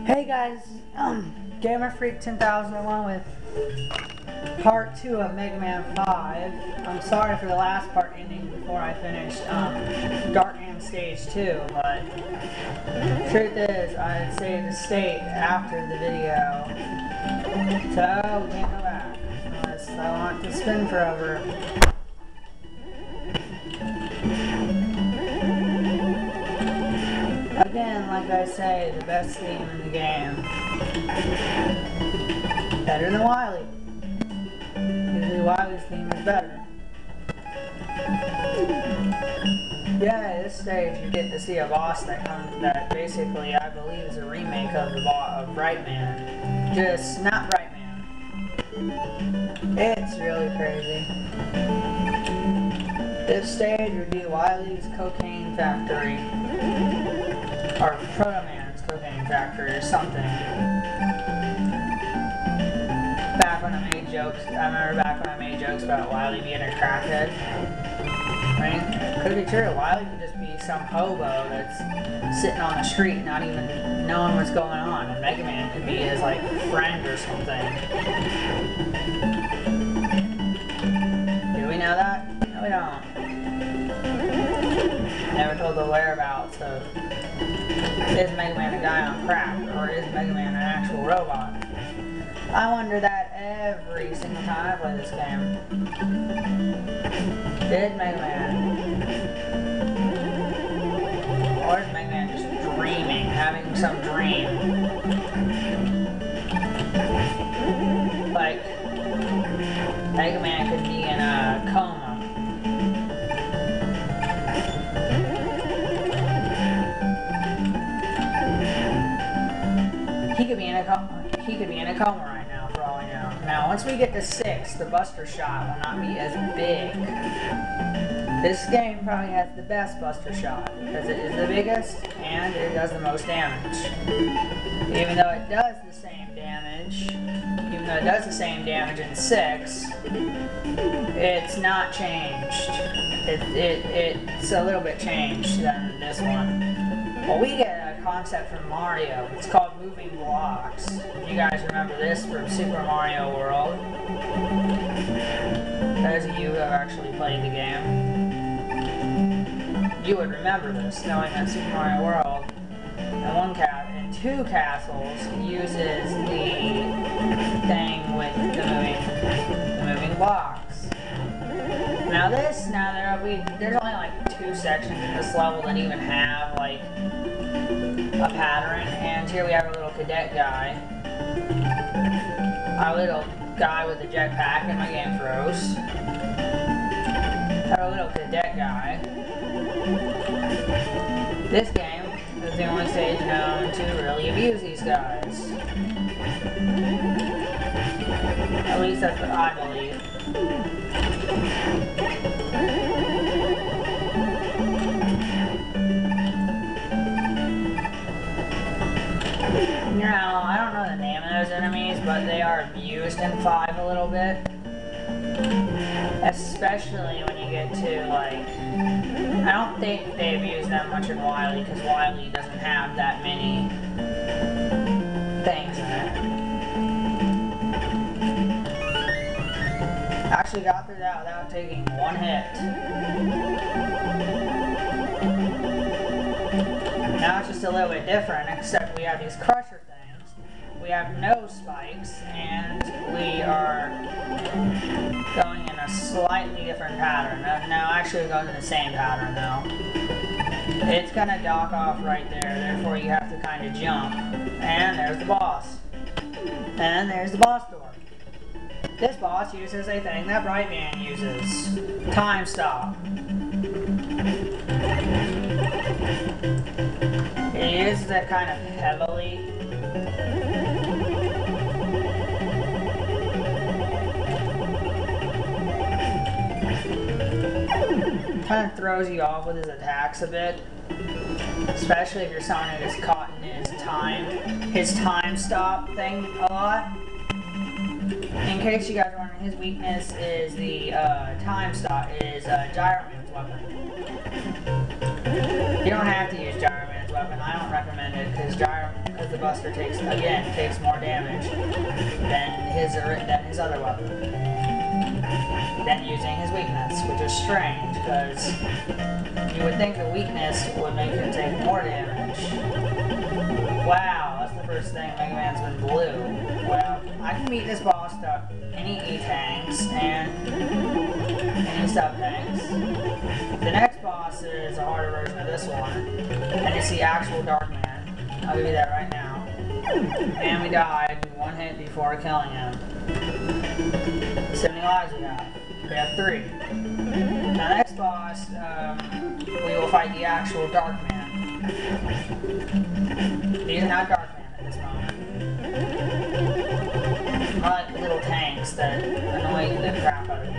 Hey guys, Gamer Freak 10,001 with part 2 of Megaman 5. I'm sorry for the last part ending before I finished Dark End Stage 2, but truth is, I'd save the state after the video, so we can't go back unless I want to spin forever. Again, like I say, the best theme in the game. Better than Wily. Usually Wily's theme is better. Yeah, at this stage you get to see a boss that basically I believe is a remake of Brightman. Just not Brightman. It's really crazy. This stage would be Wily's cocaine factory. Or Proto Man's cocaine factory or something. Back when I made jokes, I remember back when I made jokes about Wily being a crackhead. I mean, it could be true. Wily could just be some hobo that's sitting on the street not even knowing what's going on. And Megaman could be his, like, friend or something. Do we know that? No, we don't. Never told the whereabouts of is Megaman a guy on crack, or is Megaman an actual robot? I wonder that every single time I play this game. Did Megaman? Or is Megaman just dreaming, having some dream? Like, Megaman could be in a coma. He could be in a coma right now, for all I know. Now, once we get to 6, the Buster Shot will not be as big. This game probably has the best Buster Shot, because it is the biggest, and it does the most damage. Even though it does the same damage, in 6, it's not changed. It's a little bit changed than this one. Well, we get a concept from Mario. It's called moving blocks. If you guys remember this from Super Mario World. Those of you who have actually played the game, you would remember this, knowing that Super Mario World, in 2 castles, uses the thing with the moving blocks. Now there's only like 2 sections in this level that even have like a pattern, and here we have a little cadet guy. Our little guy with the jetpack, and my game froze. Our little cadet guy. This game is the only stage known to really abuse these guys. At least that's what I believe. Now, I don't know the name of those enemies, but they are abused in 5 a little bit. Especially when you get to, like, I don't think they abuse that much in Wily, because Wily doesn't have that many things in it. Actually got through that without taking 1 hit. Now it's just a little bit different, except we have these crusher things, we have no spikes, and we are going in a slightly different pattern. No, actually we're going in the same pattern though. It's gonna dock off right there, therefore you have to kind of jump. And there's the boss. And there's the boss door. This boss uses a thing that Brightman uses. Time stop. He uses it kind of heavily. Kind of throws you off with his attacks a bit. Especially if you're someone who gets caught in his time stop thing a lot. In case you guys are wondering, his weakness is the time stop, is Gyroman's weapon. You don't have to use Gyroman's weapon. I don't recommend it because because the Buster takes more damage than his other weapon. Then using his weakness, which is strange because you would think the weakness would make him take more damage. Wow, that's the first thing Mega Man's been blue. Well, I can beat this boss without any E-tanks and any sub-tanks. The next boss is a harder version of this one, and it's the actual Dark Man. I'll give you that right now. And we died in one hit before killing him. 70 lives we have. We have 3. Now, the next boss, we will fight the actual Dark Man. These are not Dark Man at this moment. More like little tanks that annoy the crap out of you.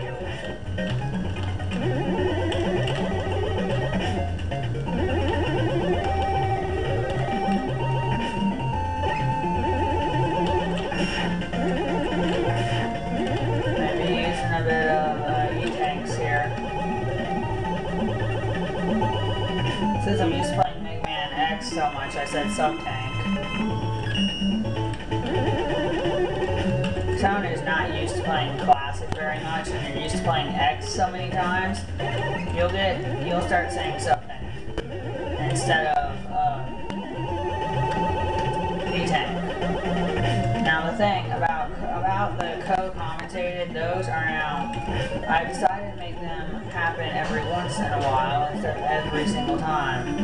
Since I'm used to playing Mega Man X so much, I said sub-tank. Someone who's not used to playing Classic very much, and you're used to playing X so many times, you'll start saying sub-tank instead of D-tank. Now the thing about the co-commentated, those are now, I've decided to make them happen every once in a while instead of every single time.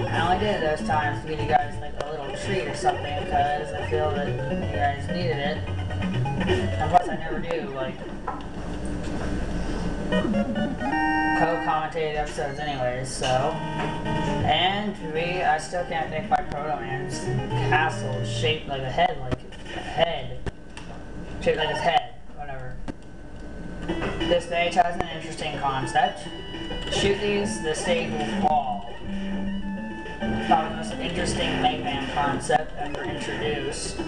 I only did those times to give you guys like a little treat or something because I feel that you guys needed it. And plus I never do like co-commentated episodes anyways, so. And I still can't think why Proto Man's castle is shaped like a head, shaped like his head, whatever. This stage has an interesting concept. Shoot these, the stage will fall. Probably the most interesting Mega Man concept ever introduced.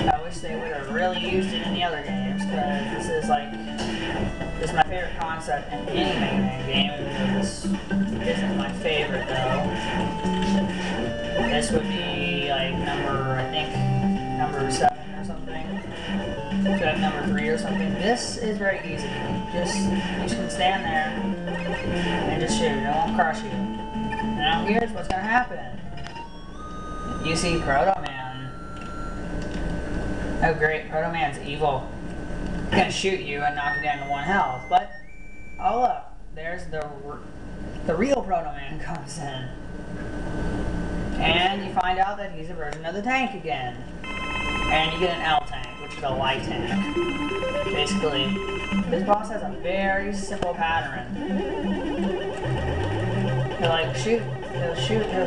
I wish they would have really used it in the other games, because this is my favorite concept in any Mega Man game, even though this isn't my favorite though. This would be like number 7 or something. So like number 3 or something. This is very easy. You can stand there and just shoot. It won't crush you. Now here's what's gonna happen. You see Proto Man. Oh great, Proto Man's evil. He's gonna shoot you and knock you down to 1 health. But oh look, there's the real Proto Man comes in. And you find out that he's a version of the tank again. And you get an L tank, which is a light tank. Basically, this boss has a very simple pattern. He'll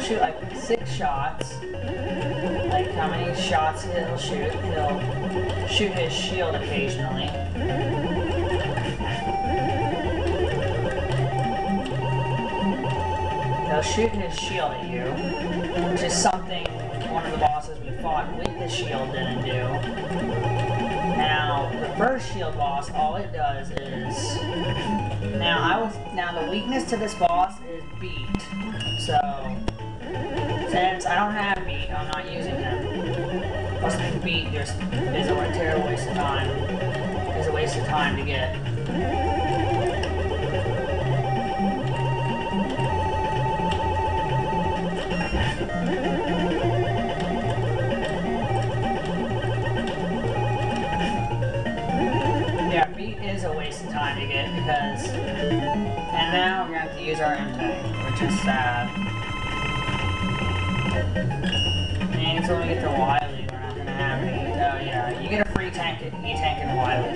shoot like 6 shots. Like how many shots he'll shoot. He'll shoot his shield occasionally. He'll shoot his shield at you, which is something one of the bosses we fought with the shield didn't do. Now, the first shield boss, all it does is... Now, the weakness to this boss is beat. So, since I don't have beat, I'm not using him. Plus, I think beat just is a terrible waste of time. It's a waste of time to get. Yeah, beat is a waste of time to get because... And now we're going to have to use our M-tank, which is sad. And so when we get to Wily, we're not going to have any... Oh yeah, you get a free tank, E-tank and Wily.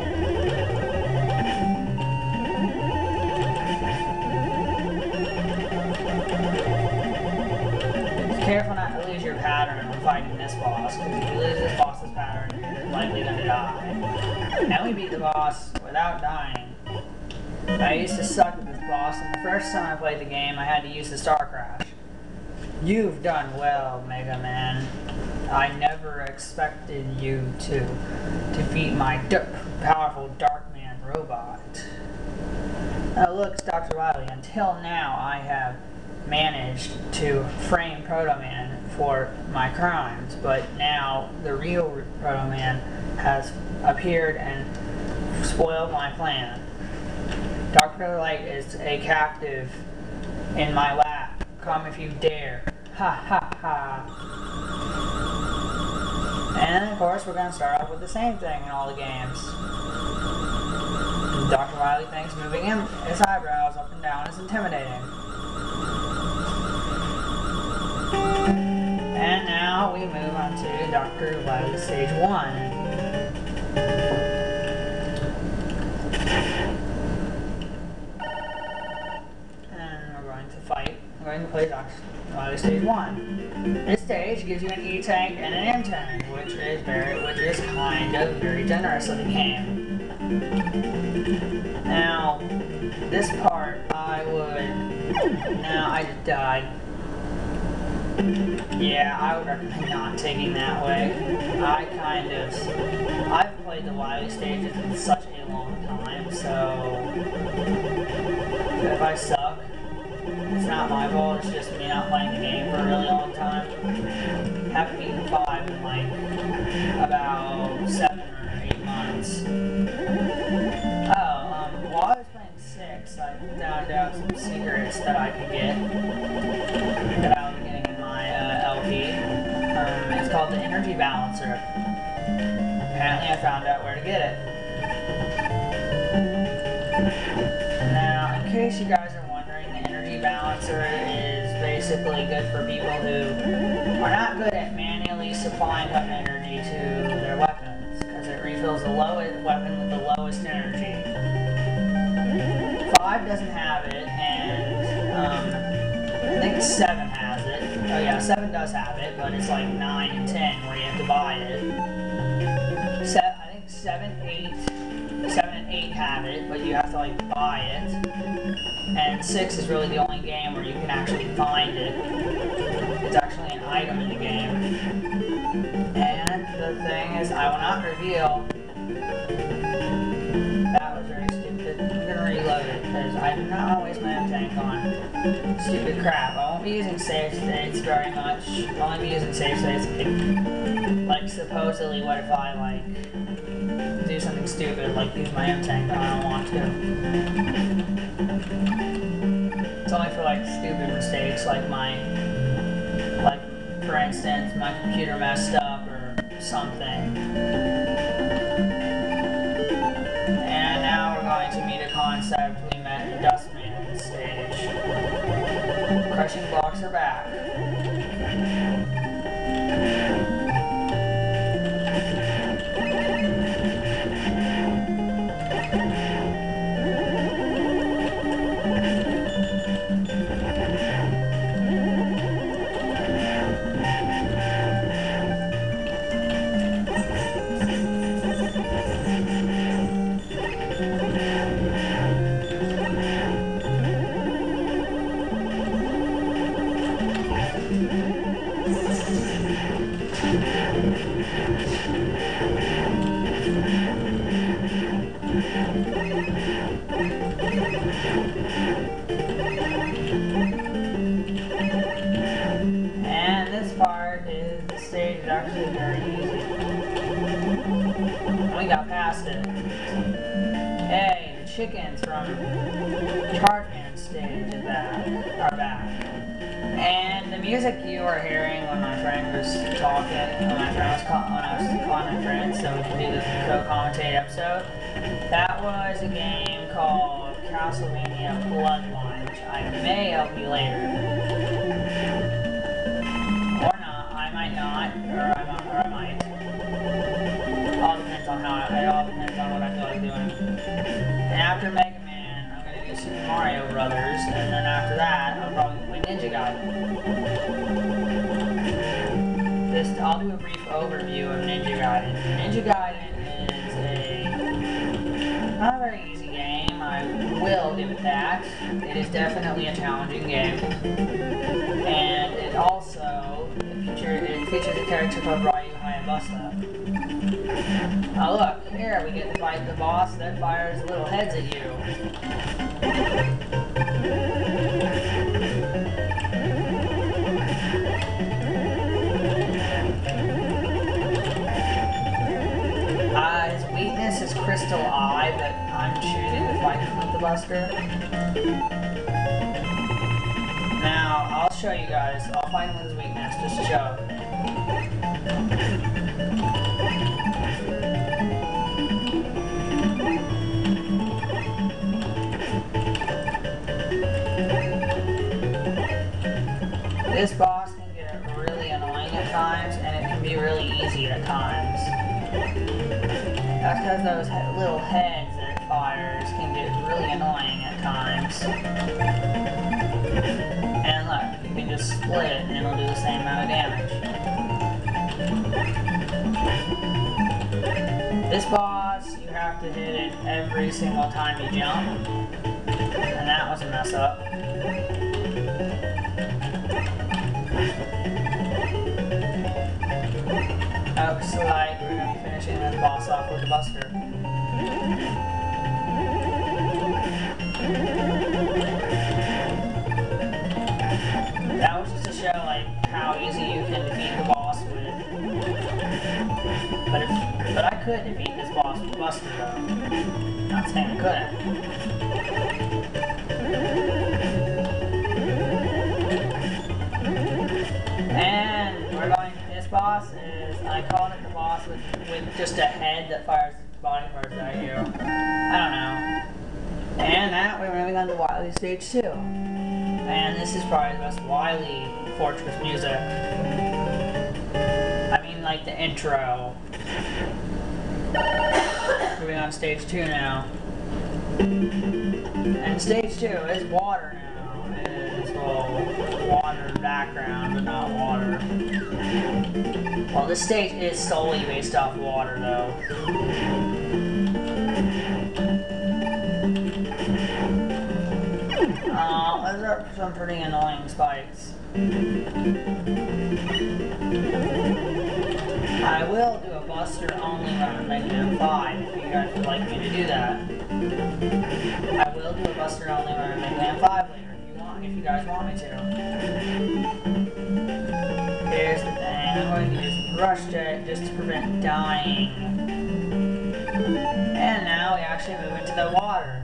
Be careful not to lose your pattern when fighting this boss, because if you lose this boss's pattern, you're likely going to die. Now we beat the boss without dying. I used to suck at this boss, and the first time I played the game, I had to use the Star Crash. You've done well, Mega Man. I never expected you to defeat my powerful Dark Man robot. Now look, Dr. Wily, until now I have managed to frame Proto Man for my crimes, but now the real Proto Man has appeared and spoiled my plan. Dr. Light is a captive in my lap. Come if you dare. Ha ha ha. And of course, we're going to start off with the same thing in all the games. Dr. Wily thinks moving his eyebrows up and down is intimidating. And now we move on to Dr. Wily Stage 1. And we're going to fight. We're going to play Dr. Wily Stage 1. This stage gives you an E-tank and an M-tank, which is kind of very generous of the game. Now, this part I just died. Yeah, I would recommend not taking that way. I've played the Wily stages in such a long time, so if I suck, it's not my fault, it's just me not playing the game for a really long time. I haven't beaten 5 in like about 7 or 8 months. While I was playing 6, I found out some secrets that I could get that I was getting in my LP. It's called the Energy Balancer. Apparently I found out where to get it. Now, in case you guys are wondering, the Energy Balancer is basically good for people who are not good at manually supplying up energy to their weapons, because it refills the weapon with the lowest energy. 5 doesn't have it, and I think 7 has it. Oh yeah, 7 does have it, but it's like 9 and 10 where you have to buy it. I think 7 and 8 have it, but you have to like buy it. And 6 is really the only game where you can actually find it. It's actually an item in the game. And the thing is, I will not reveal. That was very stupid. I'm gonna reload it because I do not want to waste my M-tank on stupid crap. I won't be using save states very much. I'll only be using save states like supposedly what if I like do something stupid like use my M-tank but I don't want to. It's only for like stupid mistakes like for instance my computer messed up or something. And now we're going to meet a concept we met in Dustman stage. Crushing blocks are back. And this part is the stage is actually very easy. And we got past it. Hey, the chickens from Chargeman stage are back. And the music you were hearing when my friend was talking, when I was calling my friend so we could do the co-commentate episode, that was a game called Castlevania Bloodline, which I may help you later. Or not, I might not, or I might. It all depends on what I feel like doing. And after Megaman, I'm going to do Super Mario Brothers, and then after that, I'll probably play Ninja Gaiden. I'll do a brief overview of Ninja Gaiden. Ninja Gaiden is not a very easy game, I will give it that. It is definitely a challenging game. And it also features a character called Ryu Hayabusa. Oh look, here we get to fight the boss that fires little heads at you. the Buster. Now, I'll show you guys. I'll find his weakness, just to show. This boss can get really annoying at times, and it can be really easy at times. That's because those little heads that it fires can get really annoying at times. And look, you can just split it and it'll do the same amount of damage. This boss, you have to hit it every single time you jump. And that was a mess up. Looks like we're going to be finishing this boss off with the Buster. That was just to show like how easy you can defeat the boss with. But I could defeat this boss with Buster though. Not saying I couldn't. And we're going. This boss is, I called it the boss with just a head that fires body parts at you. I don't know. And that we're moving on to Wily Stage 2. And this is probably the best Wily Fortress music. I mean, like the intro. Moving on to Stage 2 now. And Stage 2 is water now. It's all water background, but not water. Well, this stage is solely based off water, though. Those are some pretty annoying spikes. I will do a Buster only run on Megaman 5 if you guys would like me to do that. I will do a Buster only run on Megaman 5 later if you guys want me to. Here's the thing, I'm going to use Rush Jet just to prevent dying. And now we actually move into the water.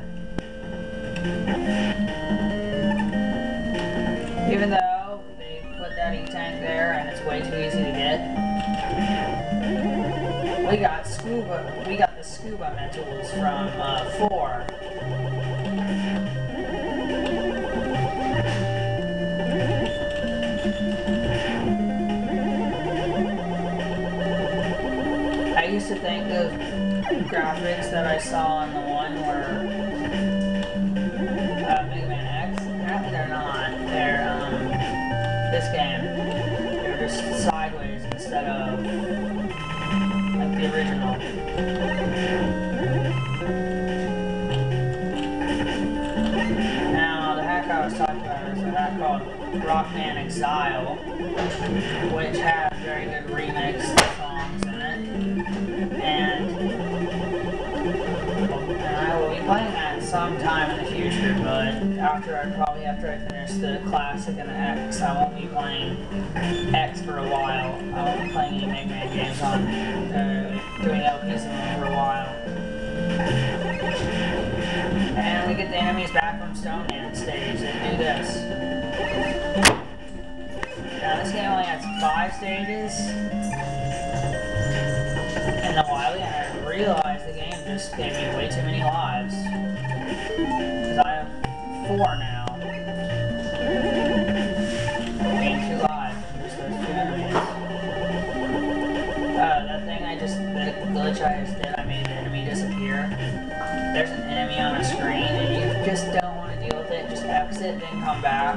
Even though they put that E-tank there and it's way too easy to get, we got the scuba mentals from 4. I used to think those graphics that I saw in the one were Megaman X. Apparently they're not. They're this game. They're just sideways instead of like the original. Now the hack I was talking about is a hack called Rockman Exile, which has very good remix songs in it. And I will be playing that sometime in the future, but probably after I finish the Classic and the X, I won't be playing X for a while. I won't be playing any Megaman games on doing LPs for a while. And we get the enemies back from Stonehand stage and do this. Now this game only has 5 stages. And the Wily, and I realized the game just gave me way too many lives. Because I have 4 now. I gained 2 lives from just those 2 enemies. That thing the glitch I just did, I made the enemy disappear. There's an enemy on a screen and you just don't want to deal with it, just exit, then come back.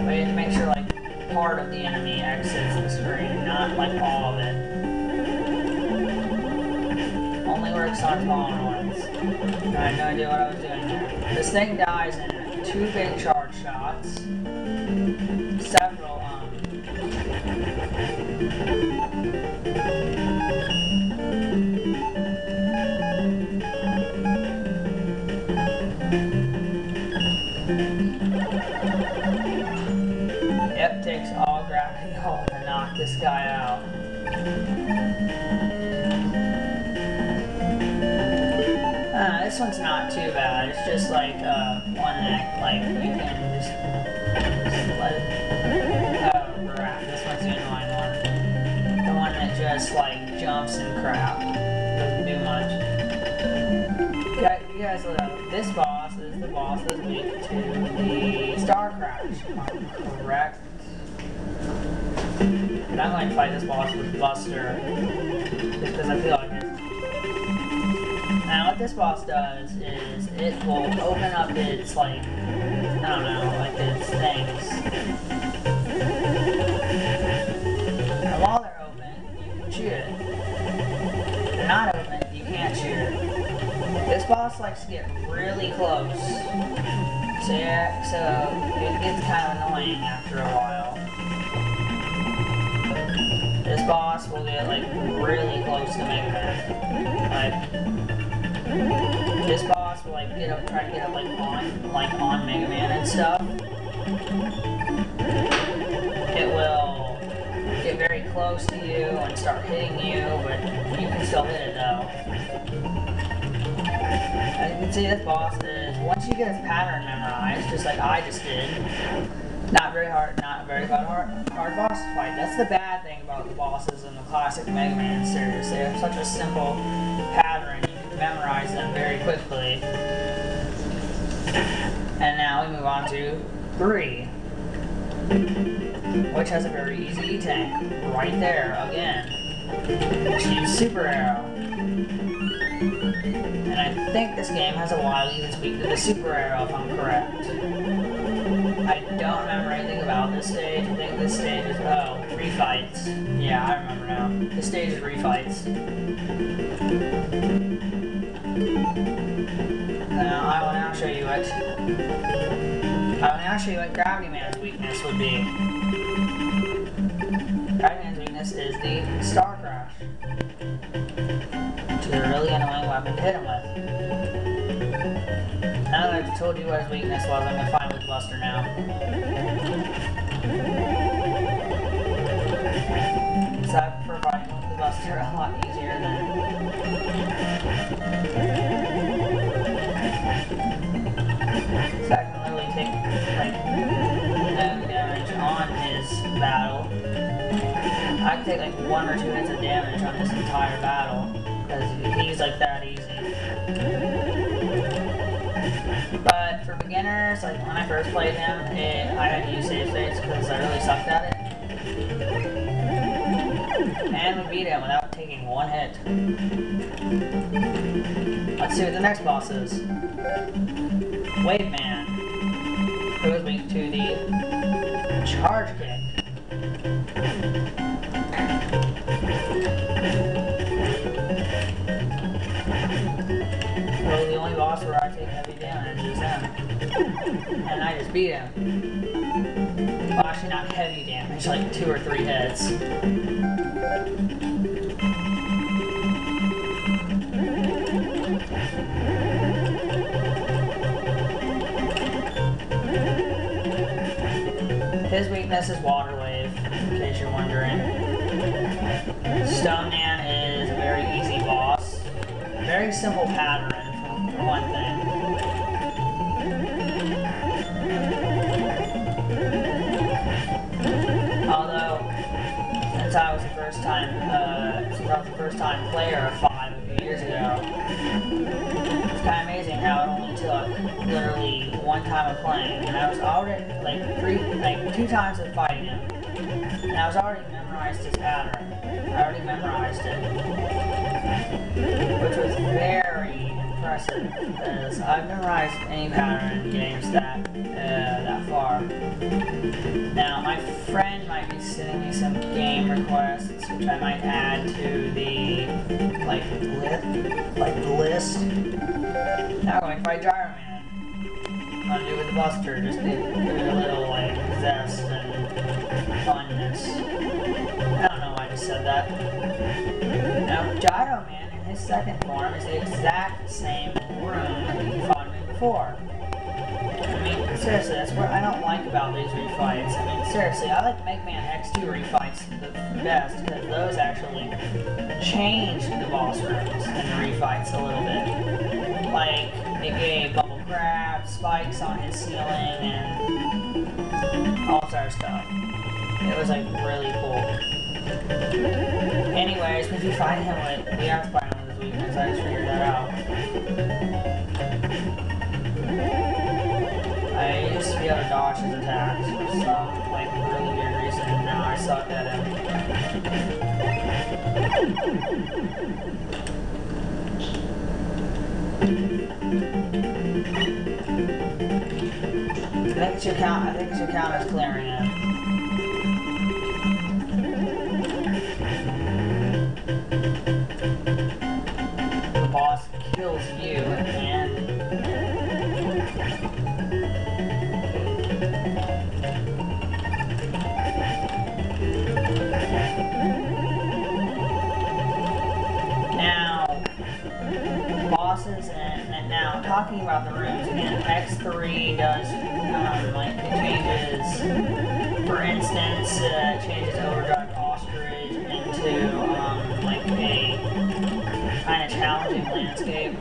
But you have to make sure like part of the enemy exits the screen, not like all of it. Only works on smaller ones. I had no idea what I was doing there. This thing dies in 2 big charge shots. Several, Yep, takes all gravity hold to knock this guy out. This this one's not too bad. It's just like one that like you can just let it. Oh crap! This one's the annoying one. The one that just like jumps and crap. Doesn't do much. You guys know this boss is the boss that's weak to the Star Crash. Correct. And I'm going to fight this boss with Buster, just because I feel like it. Now what this boss does is it will open up its, like, I don't know, like its things. And while they're open, you can shoot it. If they're not open, you can't shoot it. This boss likes to get really close. So yeah, so it gets kind of annoying after a while. This boss will get like really close to Megaman. Like this boss will like try to get up like on Megaman and stuff. It will get very close to you and start hitting you, but you can still hit it though. As you can see, this boss is, once you get its pattern memorized, just like I just did, not very hard boss to fight. That's the bad thing about the bosses in the classic Mega Man series. They have such a simple pattern, you can memorize them very quickly. And now we move on to 3, which has a very easy tank right there again. Just use Super Arrow. And I think this game has a Wily that's weak to the Super Arrow, if I'm correct. I don't remember anything about this stage. I think this stage is, refights. Yeah, I remember now. This stage is refights. Now, I will now show you what Gravity Man's weakness would be. Gravity Man's weakness is the Star Crash. Which is a really annoying weapon to hit him with. Now that I've told you what his weakness was, I'm going to fight with Buster now. So I prefer fighting with the Buster a lot easier than... So I can literally take, like, no damage on his battle. I can take like 1 or 2 hits of damage on this entire battle, because he's like that easy. But for beginners, like when I first played him, I had to use save states because I really sucked at it. And we beat him without taking 1 hit. Let's see what the next boss is. Wave Man, who is weak to the charge kick. Really the only boss where I take heavy damage is him. And I just beat him. Well, actually not heavy damage, like 2 or 3 hits. His weakness is Water Wave, in case you're wondering. Stone Man is a very easy boss. Very simple pattern, for one thing. Although, since I was the first time player of 5 a few years ago, it's kind of amazing how it only took literally 1 time of playing, and I was already like 2 times of fighting him, and I was already memorized his pattern. I already memorized it, which was very impressive, because I've memorized any pattern in games that far. Now, my friend might be sending me some game requests, which I might add to the list. Now we're going to fight Gyro Man. I'm going to do it with the Buster, just to give it a little like zest and funness. I don't know why I just said that. Now, Gyro Man in his second form is the exact same room that he fought me before. I mean, seriously, that's what I don't like about these refights. I mean, seriously, I like Megaman X2 refights the best, because those actually change the boss rooms and the refights a little bit. Like, it gave bubble crab, spikes on his ceiling, and all sorts of stuff. It was like really cool. Anyways, if you find him with, we have to find him with his weakness, I just figured that out. I used to be able to dodge his attacks for some like really weird reason, and now I suck at him. I think it should count as clearing it. The boss kills you and now bosses and now talking about the rooms again, X3 does like it changes, for instance, changes Overdrive Ostrich into like a kind of challenging landscape.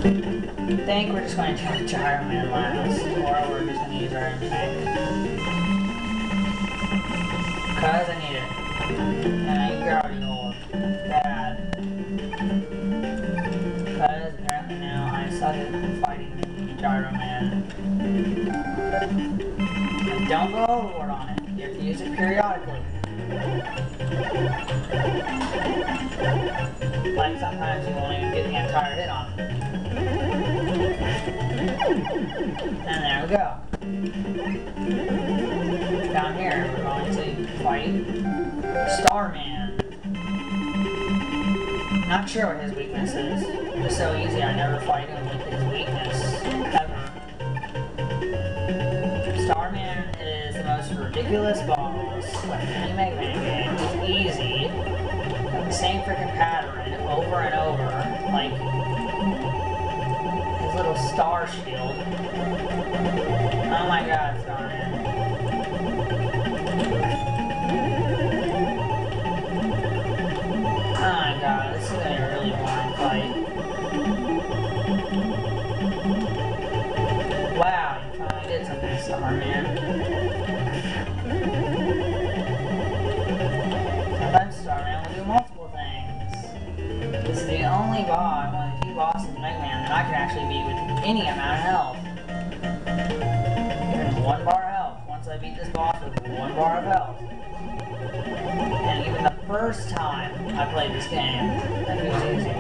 I think we're just going to do Gyro Man last, or we're just going to use our tank. Because I need it. And you're already old. Bad. Because apparently now I suck at fighting Gyro Man. And don't go overboard on it. You have to use it periodically. Like sometimes you won't even get the entire hit on it. And there we go. Down here, we're going to fight Starman. Not sure what his weakness is. It's so easy, I never fight him with his weakness, ever. Starman is the most ridiculous boss like any Megaman game. It's easy. Got the same freaking pattern over and over. Like his little star shield. Oh my god, Starman. Oh my god, this is gonna be a really boring fight. Wow, you finally did something, Starman. Sometimes Starman will do multiple things. This is the only boss, one of the few bosses in Megaman that I can actually beat with any amount of health. Even 1 bar of health. Once I beat this boss with 1 bar of health. And even the first time I played this game, I think it was easy.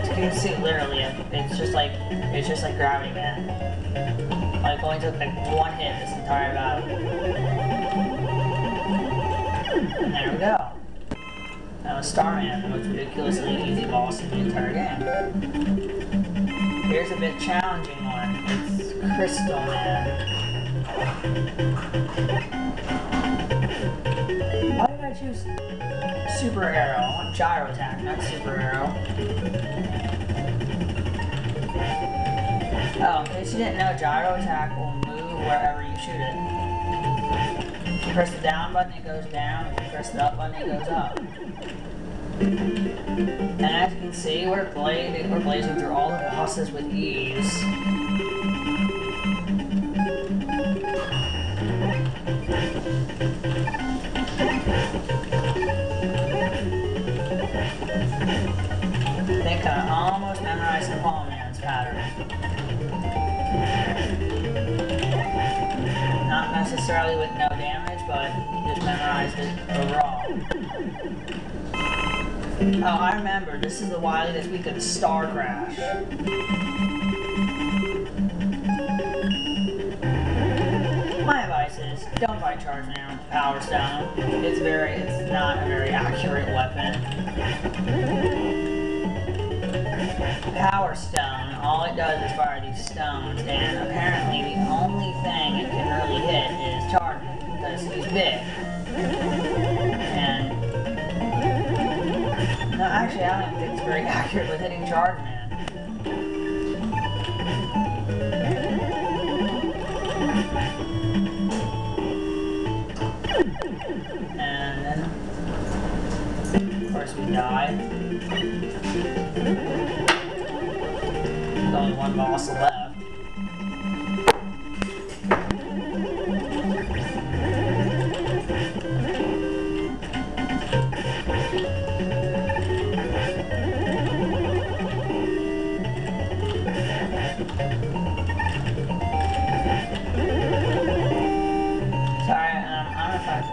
As you can see, literally, it's just like Gravity Man. Like only took like 1 hit this entire battle. And there we go. That was Starman, the most ridiculously easy boss in the entire game. Here's a bit challenging one. It's Crystal Man. Why did I choose Super Arrow? I want Gyro Attack, not Super Arrow. Oh, in case you didn't know, Gyro Attack will move wherever you shoot it. If you press the down button, it goes down. If you press the up button, it goes up. And as you can see, we're blazing through all the bosses with ease. I think I almost memorized the Palm Man's pattern. Not necessarily with no damage, but just memorized it overall. Oh, I remember. This is the Wily this week of the Star Crash. My advice is, don't fight Charge Man with the Power Stone. It's not a very accurate weapon. Power Stone, all it does is fire these stones, and apparently the only thing it can really hit is Charge Man, because he's big. And no, actually, I don't think it's very accurate with hitting Charge Man. And then, of course, we die. There's only one boss left.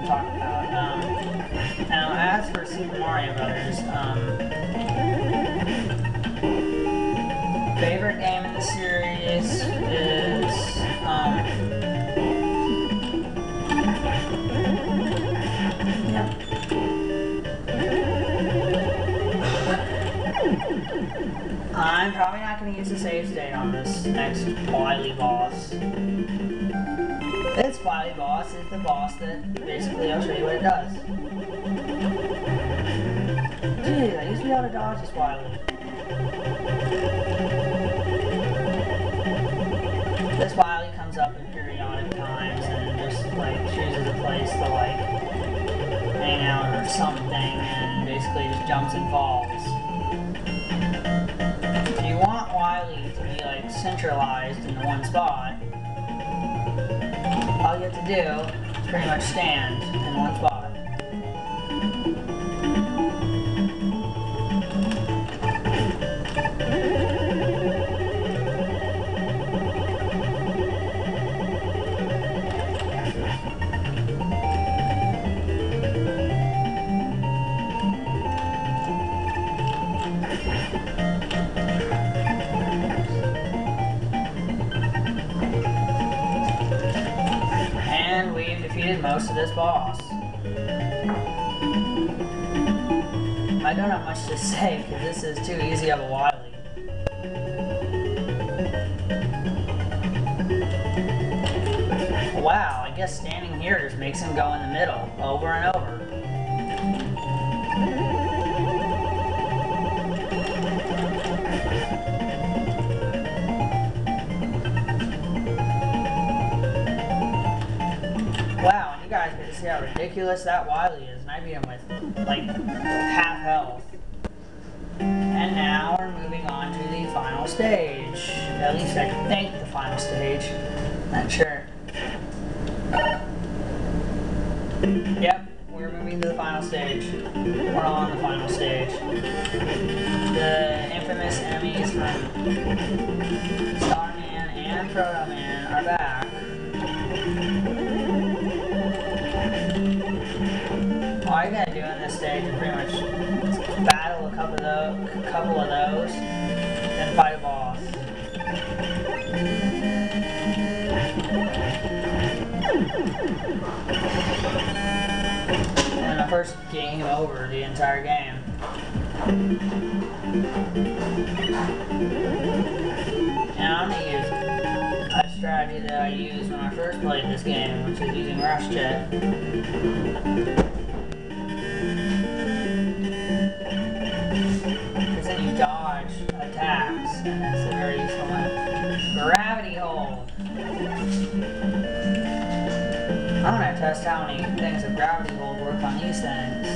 Talk about. Now, as for Super Mario Brothers, favorite game in the series is I'm probably not going to use the save state on this next Wily boss. This Wily boss is the boss that basically I'll show you what it does. Dude, I used to be able to dodge this Wily. This Wily comes up in periodic times and just like chooses a place to like hang out or something and basically just jumps and falls. If you want Wily to be like centralized in one spot, all you have to do is pretty much stand in one spot. Most of this boss. I don't have much to say because this is too easy of a Wily. Wow, I guess standing here just makes him go in the middle over and over. Wow, and you guys get to see how ridiculous that Wily is, and I beat him with, like, half health. And now we're moving on to the final stage. At least I think the final stage. Not sure. Yep, we're moving to the final stage. We're on the final stage. The infamous enemies from Starman and Proto Man are back. All you're gonna do in this stage is pretty much battle a couple of those, then fight a boss. And the first game over the entire game. And I'm gonna use a strategy that I used when I first played this game, which is using Rush Jet. Dodge attacks, and it's a very useful one. Gravity hold. I'm gonna test how many things a gravity hold work on these things.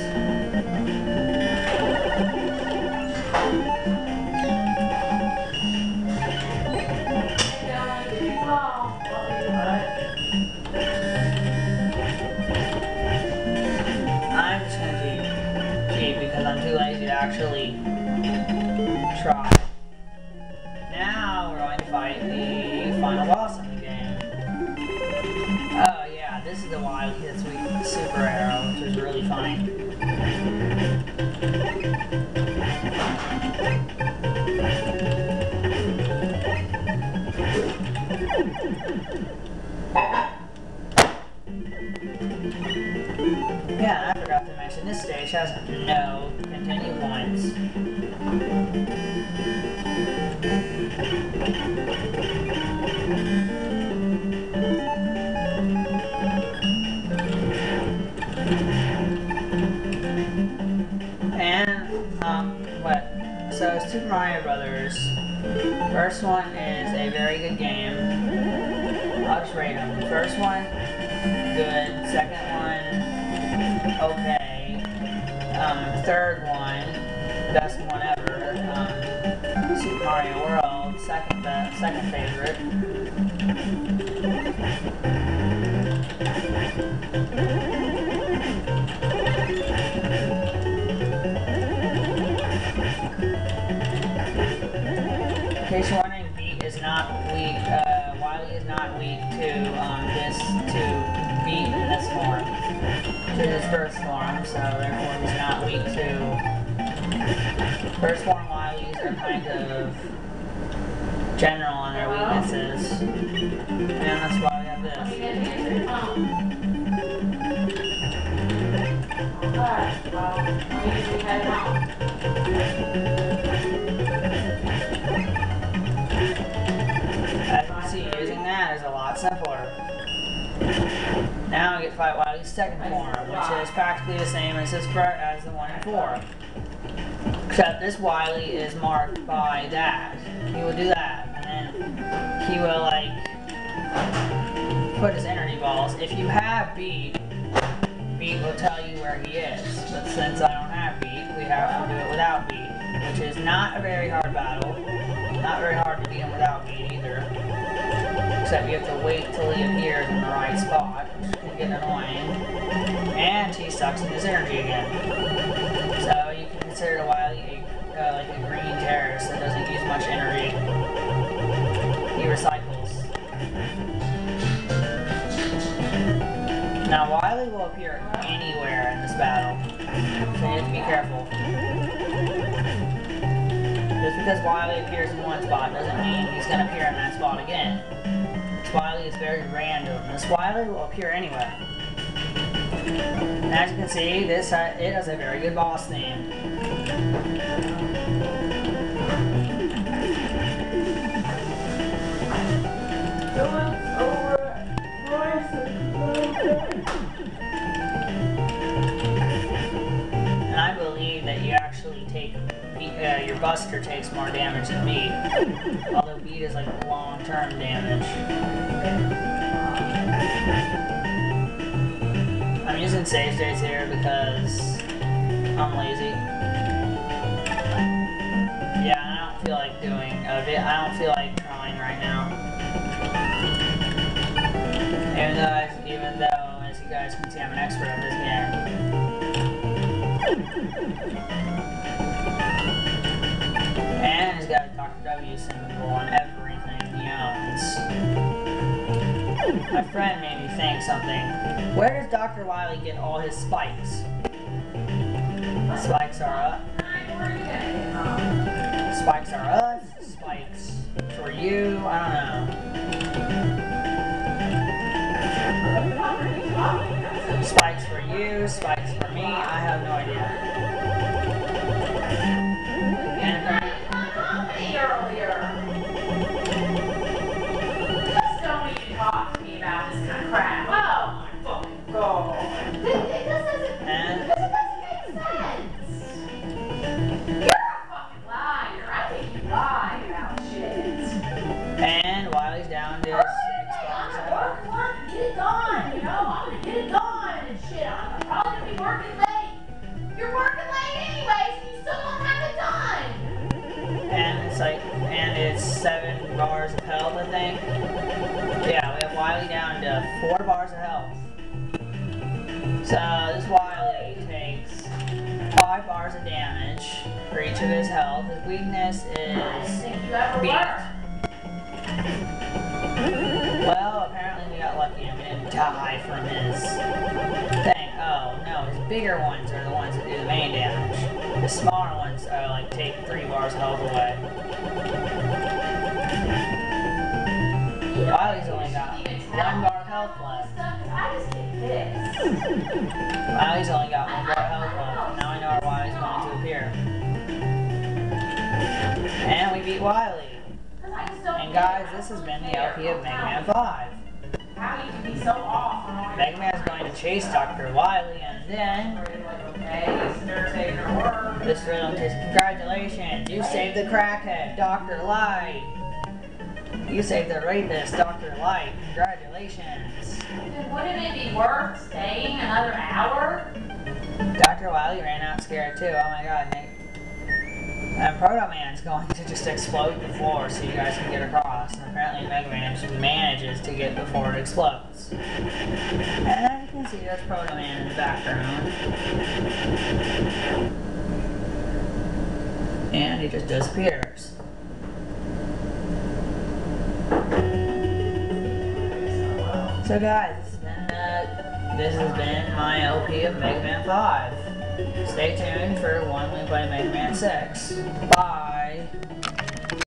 I'm just gonna cheat because I'm too lazy to actually try. Now we're going to fight the final boss in the game. Oh yeah, this is the Wily hits with super arrow, which is really funny. Yeah, I forgot to mention this stage has no continue points. So Super Mario Brothers. First one is a very good game. I'll just rate them. First one, good. Second one, okay. Third one, best one ever. Super Mario World, second favorite. In case you're wondering, Beat is not weak. Wily is not weak to Beat in this form, to his first form. So therefore, he's not weak to first form. Wilys are kind of general on their weaknesses, and that's why we have this. As you can see, using that is a lot simpler. Now we get to fight Wily's second form, which is practically the same as the 1 and 4. Except this Wily is marked by that. He will do that, and then he will like put his energy balls. If you have Beat, Beat will tell you where he is. But since I don't have Beat, we have to do it without Beat, which is not a very hard battle. Not very hard to beat him without Beat either. Except you have to wait till he appears in the right spot, which can get annoying. And he sucks in his energy again. So you can consider Wily like a green terrorist that doesn't use much energy. He recycles. Now Wily will appear anywhere in this battle, so you have to be careful. Just because Wily appears in one spot doesn't mean he's going to appear in that spot again. This Wily is very random. This Wily will appear anywhere. And as you can see, it has a very good boss theme. And I believe that you actually take your Buster takes more damage than Beat, although Beat is like long-term damage. I'm using save states here because I'm lazy. Yeah, I don't feel like doing a bit. I don't feel like trying right now. Even though, as you guys can see, I'm an expert at this game. And he's got a Dr. W symbol on everything he owns. My friend made me think something. Where does Dr. Wily get all his spikes? Spikes are up. Spikes are us. Spikes for you. I don't know. Spikes for you. Spikes for me. I have no idea. Earlier. Just don't even talk to me about this kind of crap. Oh my fucking god. This doesn't make sense. You're a fucking liar. I think you lie about shit. And Wily's down to 6 bars. Work, get it done, you know? I'm gonna get it done and shit. I'm probably gonna be working late. You're working late anyway, so you still don't have it done. And it's 7 bars of health, I think. Yeah, we have Wily down to 4 bars of health. So this Wily takes 5 bars of damage for each of his health. His weakness is Beat. Well, apparently we got lucky and we didn't die from his thing. Oh no, his bigger ones are the ones that do the main damage. The smaller ones are like take 3 bars of health away. Wily's only got 1 bar of health left. Wily's only got 1 bar of health left. Now I know where Wily's going to appear. And we beat Wily. And guys, this has been the LP of Megaman 5. How you can be so off? Megaman's going to chase Dr. Wily, and then this rhythm says, congratulations, you saved the crackhead, Dr. Light. You saved the rapist, Dr. Light. Congratulations. Wouldn't it be worth staying another hour? Dr. Wily ran out scared too. Oh my god, Nick. And Proto Man's going to just explode the floor so you guys can get across. And apparently Megaman just manages to get before it explodes. And as you can see, there's Proto Man in the background. And he just disappears. So guys, this has been my LP of Mega Man 5. Stay tuned for when we play Mega Man 6. Bye!